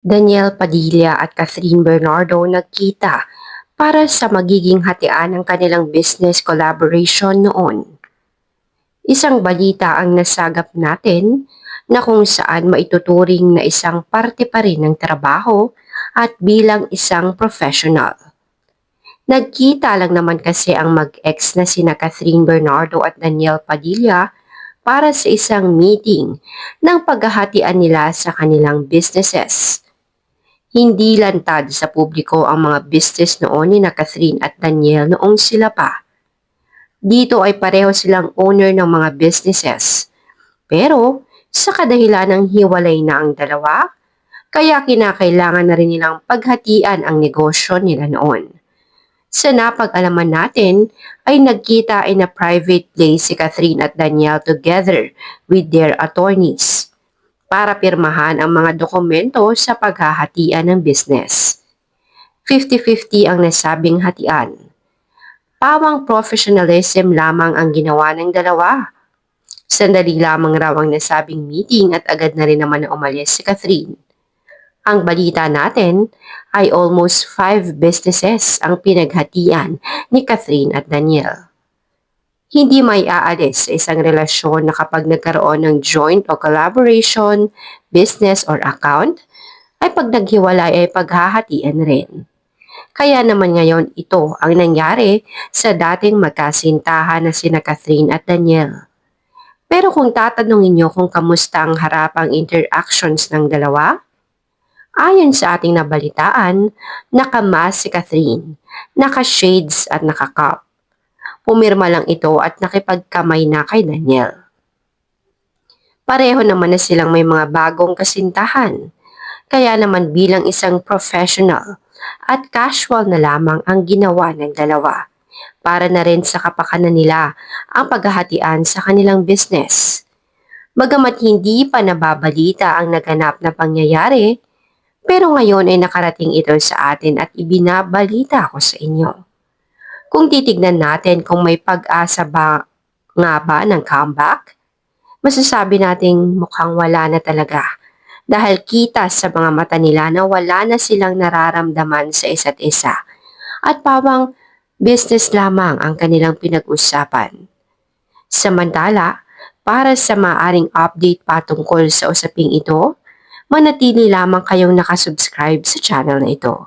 Daniel Padilla at Catherine Bernardo nagkita para sa magiging hatian ng kanilang business collaboration noon. Isang balita ang nasagap natin na kung saan maituturing na isang parte pa rin ng trabaho at bilang isang professional. Nagkita lang naman kasi ang mag-ex na sina Catherine Bernardo at Daniel Padilla para sa isang meeting ng paghahatian nila sa kanilang businesses. Hindi lantad sa publiko ang mga business noon ni na Catherine at Daniel noong sila pa. Dito ay pareho silang owner ng mga businesses. Pero sa kadahilan ng hiwalay na ang dalawa, kaya kinakailangan na rin nilang paghatian ang negosyo nila noon. Sa napag-alaman natin ay nagkita in a private place si Catherine at Daniel together with their attorneys para pirmahan ang mga dokumento sa paghahatian ng business. 50-50 ang nasabing hatian. Pawang professionalism lamang ang ginawa ng dalawa. Sandali lamang raw ang nasabing meeting at agad na rin naman na umalis si Catherine. Ang balita natin ay almost 5 businesses ang pinaghatian ni Catherine at Daniel. Hindi may aalis sa isang relasyon na kapag nagkaroon ng joint o collaboration, business or account, ay pag naghiwalay ay paghahatian rin. Kaya naman ngayon ito ang nangyari sa dating magkasintahan na sina Catherine at Daniel. Pero kung tatanungin niyo kung kamusta ang harapang interactions ng dalawa, ayon sa ating nabalitaan, nakamas si Catherine, naka-shades at naka-cup. Pumirma lang ito at nakipagkamay na kay Daniel. Pareho naman na silang may mga bagong kasintahan. Kaya naman bilang isang professional at casual na lamang ang ginawa ng dalawa para na rin sa kapakanan nila ang paghahatian sa kanilang business. Bagamat hindi pa nababalita ang naganap na pangyayari, pero ngayon ay nakarating ito sa atin at ibinabalita ko sa inyo. Kung titignan natin kung may pag-asa ba nga ba ng comeback, masasabi nating mukhang wala na talaga dahil kita sa mga mata nila na wala na silang nararamdaman sa isa't isa at pawang business lamang ang kanilang pinag-usapan. Samantala, para sa maaring update patungkol sa usaping ito, manatili lamang kayong nakasubscribe sa channel na ito.